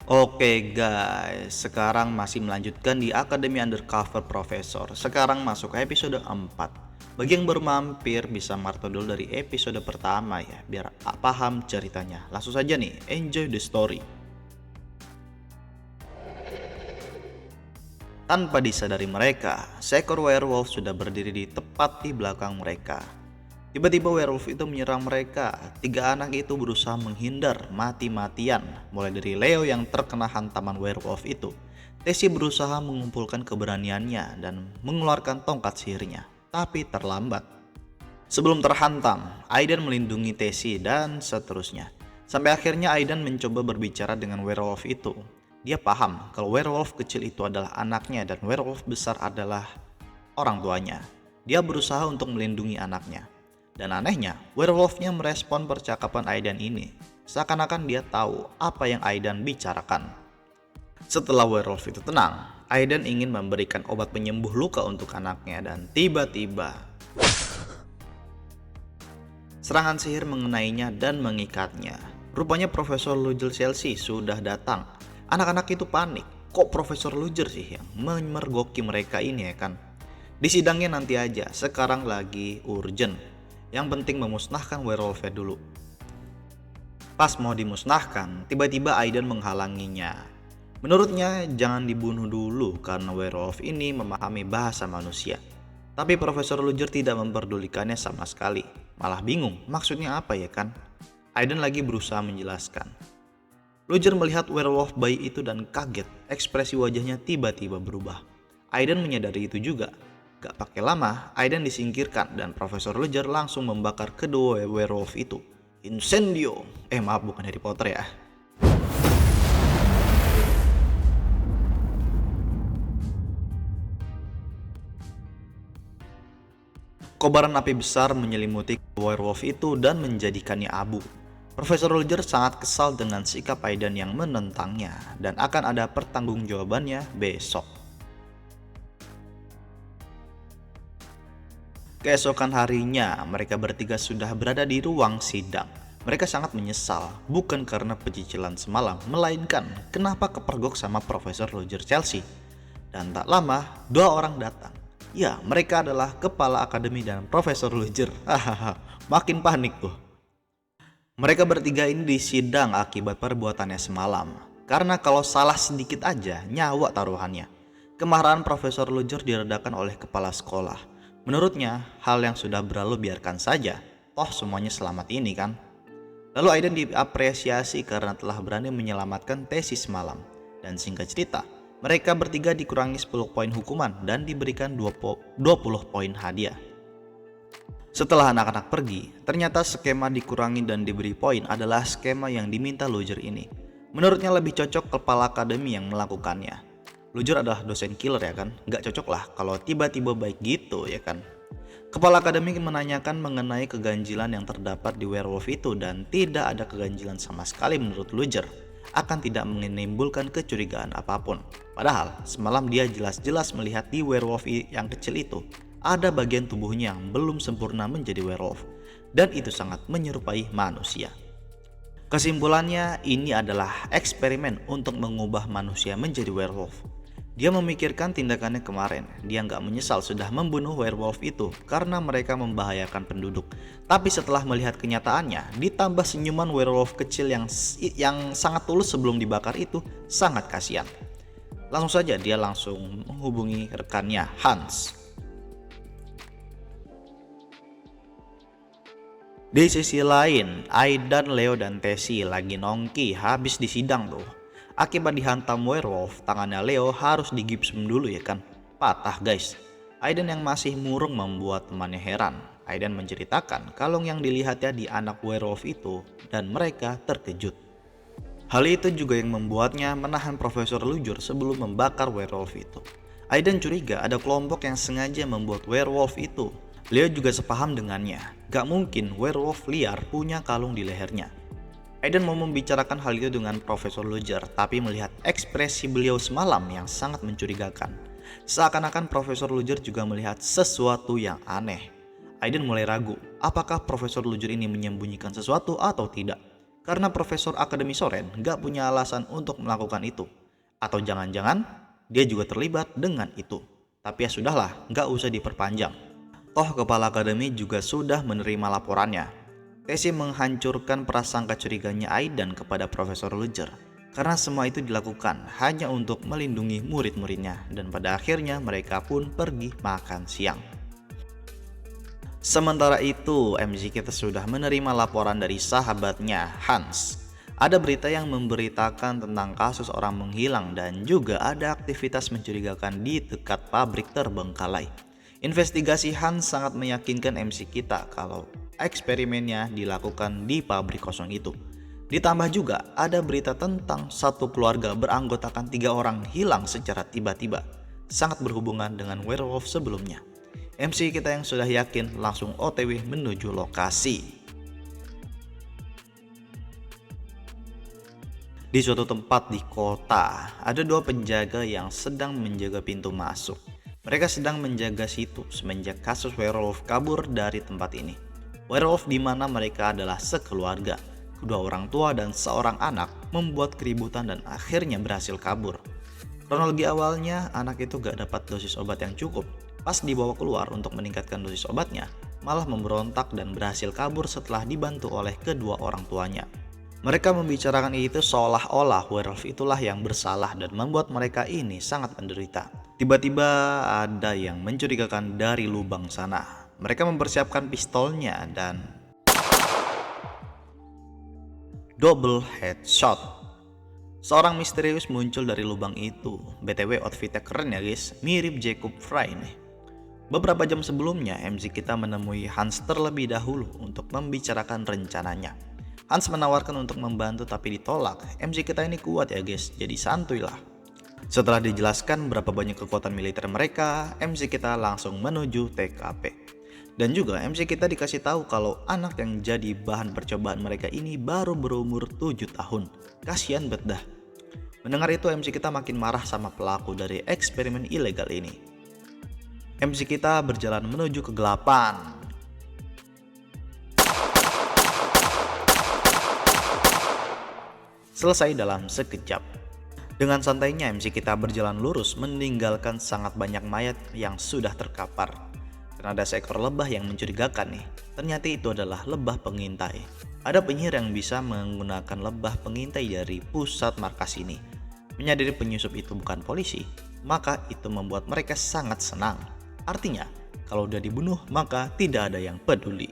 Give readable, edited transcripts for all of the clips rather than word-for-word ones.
Oke guys, sekarang masih melanjutkan di Akademi Undercover Professor. Sekarang masuk ke episode 4. Bagi yang baru mampir bisa maraton dulu dari episode pertama ya, biar paham ceritanya. Langsung saja nih, enjoy the story. Tanpa disadari mereka, seekor werewolf sudah berdiri di tepat di belakang mereka. Tiba-tiba werewolf itu menyerang mereka. Tiga anak itu berusaha menghindar mati-matian. Mulai dari Leo yang terkena hantaman werewolf itu. Tessie berusaha mengumpulkan keberaniannya dan mengeluarkan tongkat sihirnya. Tapi terlambat. Sebelum terhantam, Aiden melindungi Tessie dan seterusnya. Sampai akhirnya Aiden mencoba berbicara dengan werewolf itu. Dia paham kalau werewolf kecil itu adalah anaknya dan werewolf besar adalah orang tuanya. Dia berusaha untuk melindungi anaknya. Dan anehnya, werewolfnya merespon percakapan Aidan ini. Seakan-akan dia tahu apa yang Aidan bicarakan. Setelah werewolf itu tenang, Aidan ingin memberikan obat penyembuh luka untuk anaknya dan tiba-tiba serangan sihir mengenainya dan mengikatnya. Rupanya Profesor Luger Chelsea sudah datang. Anak-anak itu panik. Kok Profesor Luger sih yang memergoki mereka ini ya kan? Disidangnya nanti aja, sekarang lagi urgent. Yang penting memusnahkan werewolfnya dulu. Pas mau dimusnahkan, tiba-tiba Aiden menghalanginya. Menurutnya jangan dibunuh dulu karena werewolf ini memahami bahasa manusia. Tapi Profesor Luger tidak memperdulikannya sama sekali. Malah bingung, maksudnya apa ya kan? Aiden lagi berusaha menjelaskan. Luger melihat werewolf bayi itu dan kaget, ekspresi wajahnya tiba-tiba berubah. Aiden menyadari itu juga. Gak pakai lama, Aiden disingkirkan dan Profesor Luger langsung membakar kedua werewolf itu. Incendio! Maaf, bukan Harry Potter ya. Kobaran api besar menyelimuti werewolf itu dan menjadikannya abu. Profesor Luger sangat kesal dengan sikap Aiden yang menentangnya dan akan ada pertanggungjawabannya besok. Keesokan harinya, mereka bertiga sudah berada di ruang sidang. Mereka sangat menyesal, bukan karena pecicilan semalam, melainkan kenapa kepergok sama Profesor Luger Chelsea. Dan tak lama, dua orang datang. Ya, mereka adalah Kepala Akademi dan Profesor Luger. Hahaha, makin panik tuh. Mereka bertiga ini disidang akibat perbuatannya semalam. Karena kalau salah sedikit aja, nyawa taruhannya. Kemarahan Profesor Luger diredakan oleh kepala sekolah. Menurutnya, hal yang sudah berlalu biarkan saja. Toh semuanya selamat ini kan. Lalu Aiden diapresiasi karena telah berani menyelamatkan Tessie semalam. Dan singkat cerita, mereka bertiga dikurangi 10 poin hukuman dan diberikan 20 poin hadiah. Setelah anak-anak pergi, ternyata skema dikurangi dan diberi poin adalah skema yang diminta Luger ini. Menurutnya lebih cocok kepala akademi yang melakukannya. Luger adalah dosen killer ya kan, gak cocok lah kalau tiba-tiba baik gitu ya kan. Kepala akademi menanyakan mengenai keganjilan yang terdapat di werewolf itu dan tidak ada keganjilan sama sekali menurut Luger. Akan tidak menimbulkan kecurigaan apapun. Padahal semalam dia jelas-jelas melihat di werewolf yang kecil itu ada bagian tubuhnya yang belum sempurna menjadi werewolf. Dan itu sangat menyerupai manusia. Kesimpulannya, ini adalah eksperimen untuk mengubah manusia menjadi werewolf. Dia memikirkan tindakannya kemarin. Dia nggak menyesal sudah membunuh werewolf itu karena mereka membahayakan penduduk. Tapi setelah melihat kenyataannya, ditambah senyuman werewolf kecil yang sangat tulus sebelum dibakar itu, sangat kasihan. Langsung saja dia langsung menghubungi rekannya Hans. Di sisi lain, Aidan, Leo, dan Tessie lagi nongki habis disidang tuh. Akibat dihantam werewolf, tangannya Leo harus digipsum dulu ya kan. Patah guys. Aiden yang masih murung membuat temannya heran. Aiden menceritakan kalung yang dilihatnya di anak werewolf itu dan mereka terkejut. Hal itu juga yang membuatnya menahan Profesor Luger sebelum membakar werewolf itu. Aiden curiga ada kelompok yang sengaja membuat werewolf itu. Leo juga sepaham dengannya. Gak mungkin werewolf liar punya kalung di lehernya. Aiden mau membicarakan hal itu dengan Profesor Luger, tapi melihat ekspresi beliau semalam yang sangat mencurigakan. Seakan-akan Profesor Luger juga melihat sesuatu yang aneh. Aiden mulai ragu, apakah Profesor Luger ini menyembunyikan sesuatu atau tidak? Karena Profesor Akademi Soren gak punya alasan untuk melakukan itu. Atau jangan-jangan dia juga terlibat dengan itu. Tapi ya sudahlah, gak usah diperpanjang. Toh kepala akademi juga sudah menerima laporannya. Tesi menghancurkan prasangka curiganya Aidan kepada Profesor Luger. Karena semua itu dilakukan hanya untuk melindungi murid-muridnya. Dan pada akhirnya mereka pun pergi makan siang. Sementara itu, MC kita sudah menerima laporan dari sahabatnya, Hans. Ada berita yang memberitakan tentang kasus orang menghilang dan juga ada aktivitas mencurigakan di dekat pabrik terbengkalai. Investigasi Hans sangat meyakinkan MC kita kalau eksperimennya dilakukan di pabrik kosong itu. Ditambah juga ada berita tentang satu keluarga beranggotakan 3 orang hilang secara tiba-tiba, sangat berhubungan dengan werewolf sebelumnya. MC kita yang sudah yakin langsung OTW menuju lokasi. Di suatu tempat di kota, ada 2 penjaga yang sedang menjaga pintu masuk. Mereka sedang menjaga situ semenjak kasus werewolf kabur dari tempat ini. Werewolf di mana mereka adalah sekeluarga. Kedua orang tua dan seorang anak membuat keributan dan akhirnya berhasil kabur. Kronologi awalnya, anak itu gak dapat dosis obat yang cukup. Pas dibawa keluar untuk meningkatkan dosis obatnya, malah memberontak dan berhasil kabur setelah dibantu oleh kedua orang tuanya. Mereka membicarakan itu seolah-olah werewolf itulah yang bersalah dan membuat mereka ini sangat menderita. Tiba-tiba ada yang mencurigakan dari lubang sana. Mereka mempersiapkan pistolnya dan double headshot. Seorang misterius muncul dari lubang itu. BTW outfitnya keren ya guys, mirip Jacob Frey nih. Beberapa jam sebelumnya, MC kita menemui Hans terlebih dahulu untuk membicarakan rencananya. Hans menawarkan untuk membantu tapi ditolak. MC kita ini kuat ya guys, jadi santuy lah. Setelah dijelaskan berapa banyak kekuatan militer mereka, MC kita langsung menuju TKP. Dan juga MC kita dikasih tahu kalau anak yang jadi bahan percobaan mereka ini baru berumur 7 tahun. Kasian bet dah. Mendengar itu MC kita makin marah sama pelaku dari eksperimen ilegal ini. MC kita berjalan menuju kegelapan. Selesai dalam sekejap. Dengan santainya MC kita berjalan lurus meninggalkan sangat banyak mayat yang sudah terkapar. Karena ada seekor lebah yang mencurigakan nih. Ternyata itu adalah lebah pengintai. Ada penyihir yang bisa menggunakan lebah pengintai dari pusat markas ini. Menyadari penyusup itu bukan polisi, maka itu membuat mereka sangat senang. Artinya, kalau udah dibunuh maka tidak ada yang peduli.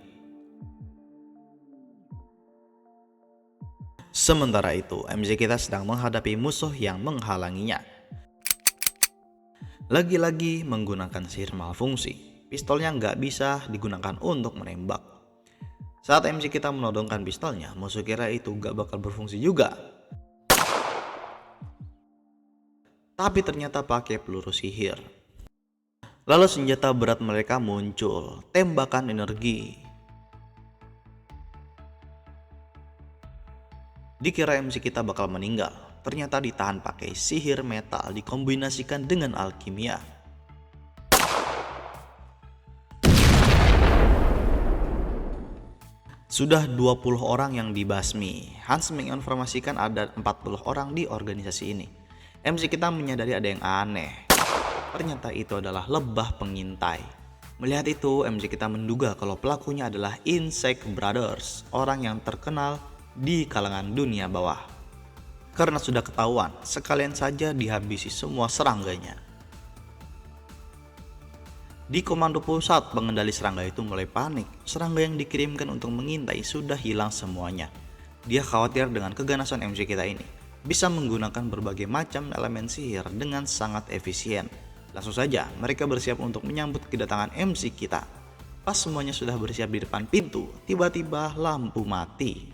Sementara itu, MC kita sedang menghadapi musuh yang menghalanginya. Lagi-lagi menggunakan sihir malfungsi. Pistolnya nggak bisa digunakan untuk menembak. Saat MC kita menodongkan pistolnya, musuh kira itu nggak bakal berfungsi juga. Tapi ternyata pakai peluru sihir. Lalu senjata berat mereka muncul, tembakan energi. Dikira MC kita bakal meninggal, ternyata ditahan pakai sihir metal dikombinasikan dengan alkimia. Sudah 20 orang yang dibasmi. Hans menginformasikan ada 40 orang di organisasi ini. MC kita menyadari ada yang aneh. Ternyata itu adalah lebah pengintai. Melihat itu, MC kita menduga kalau pelakunya adalah Insect Brothers, orang yang terkenal di kalangan dunia bawah. Karena sudah ketahuan, sekalian saja dihabisi semua serangganya. Di komando pusat, pengendali serangga itu mulai panik. Serangga yang dikirimkan untuk mengintai sudah hilang semuanya. Dia khawatir dengan keganasan MC kita ini. Bisa menggunakan berbagai macam elemen sihir dengan sangat efisien. Langsung saja mereka bersiap untuk menyambut kedatangan MC kita. Pas semuanya sudah bersiap di depan pintu, tiba-tiba lampu mati.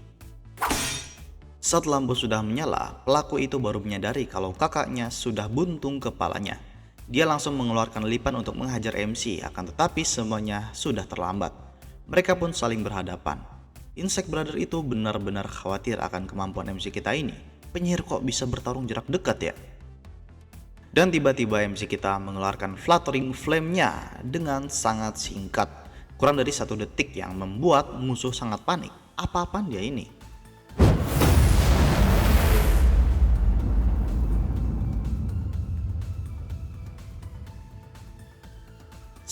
Saat lampu sudah menyala, pelaku itu baru menyadari kalau kakaknya sudah buntung kepalanya. Dia langsung mengeluarkan lipan untuk menghajar MC, akan tetapi semuanya sudah terlambat. Mereka pun saling berhadapan. Insect Brother itu benar-benar khawatir akan kemampuan MC kita ini. Penyihir kok bisa bertarung jarak dekat ya? Dan tiba-tiba MC kita mengeluarkan fluttering flame-nya dengan sangat singkat. Kurang dari 1 detik yang membuat musuh sangat panik. Apa-apaan dia ini?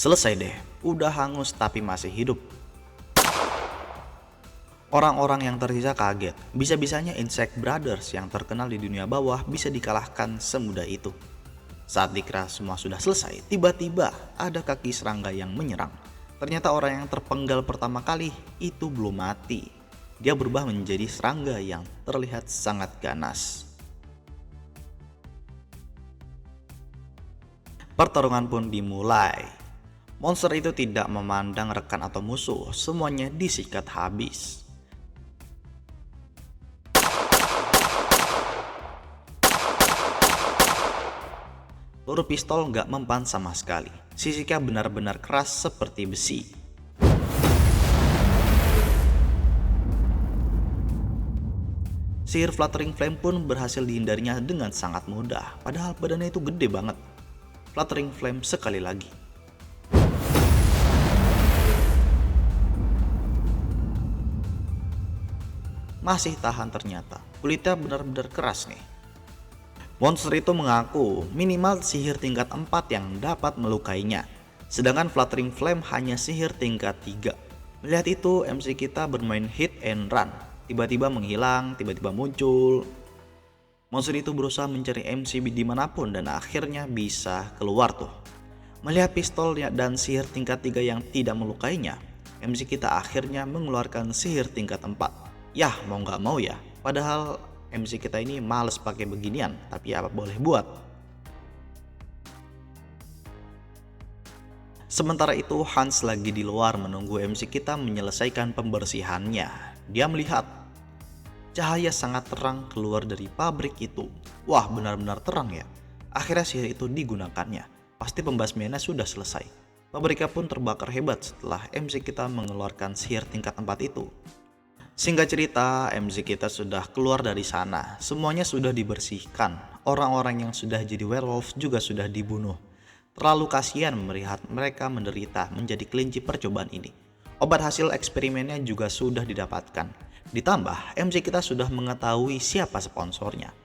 Selesai deh, udah hangus tapi masih hidup. Orang-orang yang tersisa kaget, bisa-bisanya Insect Brothers yang terkenal di dunia bawah bisa dikalahkan semudah itu. Saat dikira semua sudah selesai, tiba-tiba ada kaki serangga yang menyerang. Ternyata orang yang terpenggal pertama kali itu belum mati. Dia berubah menjadi serangga yang terlihat sangat ganas. Pertarungan pun dimulai. Monster itu tidak memandang rekan atau musuh, semuanya disikat habis. Peluru pistol nggak mempan sama sekali. Sisiknya benar-benar keras seperti besi. Sihir Fluttering Flame pun berhasil dihindarinya dengan sangat mudah, padahal badannya itu gede banget. Fluttering Flame sekali lagi. Masih tahan ternyata, kulitnya benar-benar keras nih. Monster itu mengaku minimal sihir tingkat 4 yang dapat melukainya, sedangkan Fluttering Flame hanya sihir tingkat 3. Melihat itu, MC kita bermain hit and run, tiba-tiba menghilang, tiba-tiba muncul. Monster itu berusaha mencari MC dimanapun dan akhirnya bisa keluar tuh. Melihat pistolnya dan sihir tingkat 3 yang tidak melukainya, MC kita akhirnya mengeluarkan sihir tingkat 4. Yah, mau nggak mau ya, padahal MC kita ini males pakai beginian, tapi apa boleh buat. Sementara itu Hans lagi di luar menunggu MC kita menyelesaikan pembersihannya. Dia melihat cahaya sangat terang keluar dari pabrik itu. Wah, benar-benar terang ya. Akhirnya sihir itu digunakannya. Pasti pembasmiannya sudah selesai. Pabriknya pun terbakar hebat setelah MC kita mengeluarkan sihir tingkat 4 itu. Singkat cerita, MC kita sudah keluar dari sana. Semuanya sudah dibersihkan. Orang-orang yang sudah jadi werewolf juga sudah dibunuh. Terlalu kasihan melihat mereka menderita menjadi kelinci percobaan ini. Obat hasil eksperimennya juga sudah didapatkan. Ditambah, MC kita sudah mengetahui siapa sponsornya.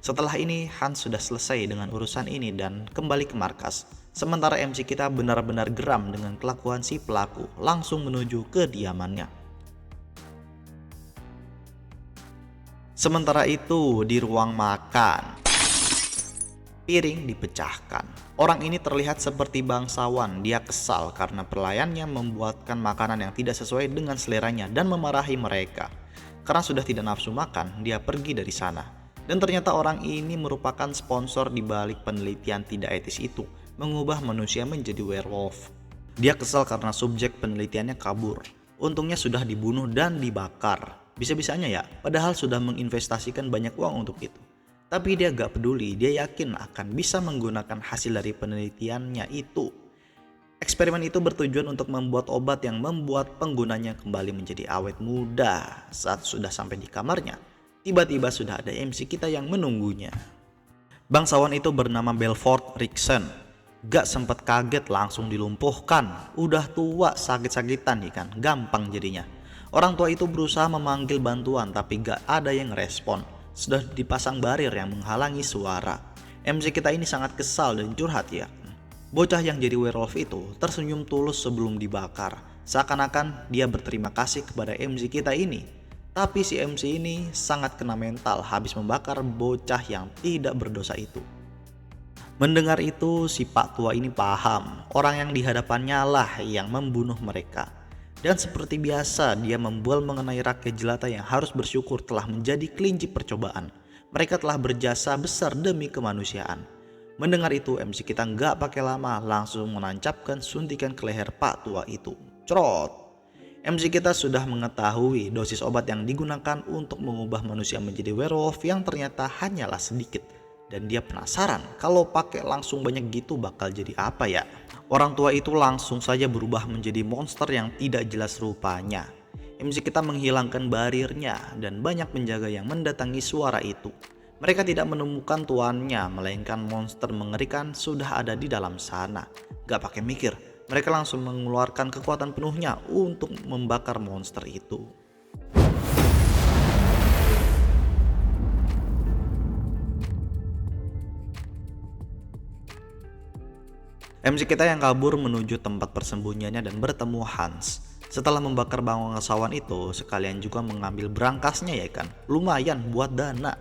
Setelah ini, Hans sudah selesai dengan urusan ini dan kembali ke markas. Sementara MC kita benar-benar geram dengan kelakuan si pelaku, langsung menuju kediamannya. Sementara itu di ruang makan, piring dipecahkan. Orang ini terlihat seperti bangsawan. Dia kesal karena pelayannya membuatkan makanan yang tidak sesuai dengan seleranya dan memarahi mereka. Karena sudah tidak nafsu makan, dia pergi dari sana. Dan ternyata orang ini merupakan sponsor di balik penelitian tidak etis itu, mengubah manusia menjadi werewolf. Dia kesal karena subjek penelitiannya kabur. Untungnya sudah dibunuh dan dibakar. Bisa-bisanya ya, padahal sudah menginvestasikan banyak uang untuk itu. Tapi dia gak peduli, dia yakin akan bisa menggunakan hasil dari penelitiannya itu. Eksperimen itu bertujuan untuk membuat obat yang membuat penggunanya kembali menjadi awet muda. Saat sudah sampai di kamarnya, tiba-tiba sudah ada MC kita yang menunggunya. Bangsawan itu bernama Belfort Rickson. Gak sempet kaget langsung dilumpuhkan. Udah tua sakit-sakitan nih kan, gampang jadinya. Orang tua itu berusaha memanggil bantuan tapi gak ada yang respon. Sudah dipasang barir yang menghalangi suara. MC kita ini sangat kesal dan curhat ya. Bocah yang jadi werewolf itu tersenyum tulus sebelum dibakar. Seakan-akan dia berterima kasih kepada MC kita ini. Tapi si MC ini sangat kena mental habis membakar bocah yang tidak berdosa itu. Mendengar itu si pak tua ini paham orang yang dihadapannya lah yang membunuh mereka. Dan seperti biasa dia membual mengenai rakyat jelata yang harus bersyukur telah menjadi kelinci percobaan. Mereka telah berjasa besar demi kemanusiaan. Mendengar itu MC kita nggak pakai lama langsung menancapkan suntikan ke leher pak tua itu. Cerot. MC kita sudah mengetahui dosis obat yang digunakan untuk mengubah manusia menjadi werewolf yang ternyata hanyalah sedikit. Dan dia penasaran kalau pakai langsung banyak gitu bakal jadi apa ya. Orang tua itu langsung saja berubah menjadi monster yang tidak jelas rupanya. MC kita menghilangkan barirnya dan banyak penjaga yang mendatangi suara itu. Mereka tidak menemukan tuannya, melainkan monster mengerikan sudah ada di dalam sana. Gak pakai mikir, mereka langsung mengeluarkan kekuatan penuhnya untuk membakar monster itu. MC kita yang kabur menuju tempat persembunyiannya dan bertemu Hans. Setelah membakar bangsawan itu, sekalian juga mengambil berangkasnya ya kan. Lumayan buat dana.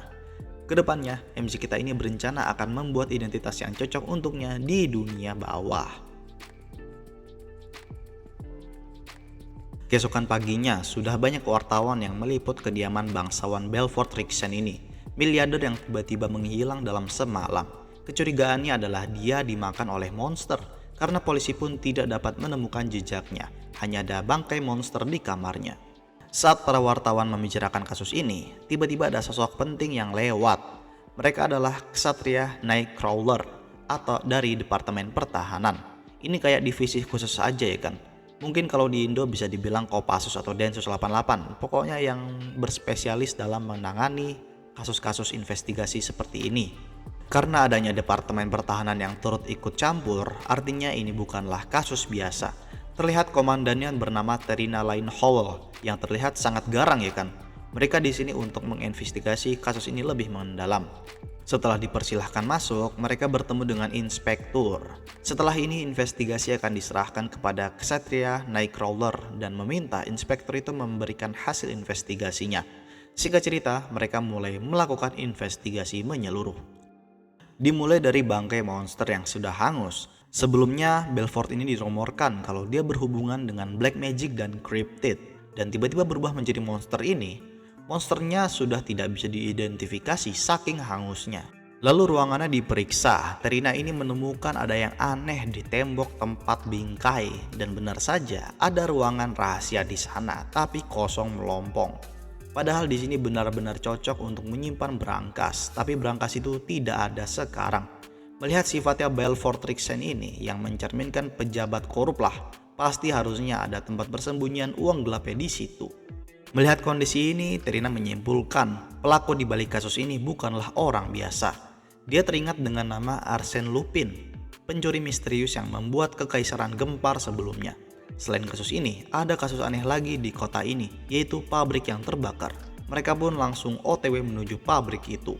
Kedepannya, MC kita ini berencana akan membuat identitas yang cocok untuknya di dunia bawah. Keesokan paginya, sudah banyak wartawan yang meliput kediaman bangsawan Belfort Rixen ini. Miliarder yang tiba-tiba menghilang dalam semalam. Kecurigaannya adalah dia dimakan oleh monster, karena polisi pun tidak dapat menemukan jejaknya. Hanya ada bangkai monster di kamarnya. Saat para wartawan membicarakan kasus ini, tiba-tiba ada sosok penting yang lewat. Mereka adalah Ksatria Nightcrawler, atau dari Departemen Pertahanan. Ini kayak divisi khusus aja ya kan. Mungkin kalau di Indo bisa dibilang Kopassus atau Densus 88, pokoknya yang berspesialis dalam menangani kasus-kasus investigasi seperti ini. Karena adanya Departemen Pertahanan yang turut ikut campur, artinya ini bukanlah kasus biasa. Terlihat komandannya bernama Terina Lynn Howell yang terlihat sangat garang ya kan. Mereka di sini untuk menginvestigasi kasus ini lebih mendalam. Setelah dipersilahkan masuk, mereka bertemu dengan inspektur. Setelah ini investigasi akan diserahkan kepada Ksatria Nightcrawler dan meminta inspektur itu memberikan hasil investigasinya. Singkat cerita, mereka mulai melakukan investigasi menyeluruh. Dimulai dari bangkai monster yang sudah hangus. Sebelumnya, Belfort ini dirumorkan kalau dia berhubungan dengan black magic dan cryptid, dan tiba-tiba berubah menjadi monster ini. Monsternya sudah tidak bisa diidentifikasi saking hangusnya. Lalu ruangannya diperiksa. Terina ini menemukan ada yang aneh di tembok tempat bingkai, dan benar saja ada ruangan rahasia di sana, tapi kosong melompong. Padahal di sini benar-benar cocok untuk menyimpan berangkas, tapi berangkas itu tidak ada sekarang. Melihat sifatnya Belfort Rixen ini yang mencerminkan pejabat korup lah, pasti harusnya ada tempat persembunyian uang gelapnya di situ. Melihat kondisi ini, Terina menyimpulkan pelaku di balik kasus ini bukanlah orang biasa. Dia teringat dengan nama Arsène Lupin, pencuri misterius yang membuat kekaisaran gempar sebelumnya. Selain kasus ini, ada kasus aneh lagi di kota ini, yaitu pabrik yang terbakar. Mereka pun langsung OTW menuju pabrik itu.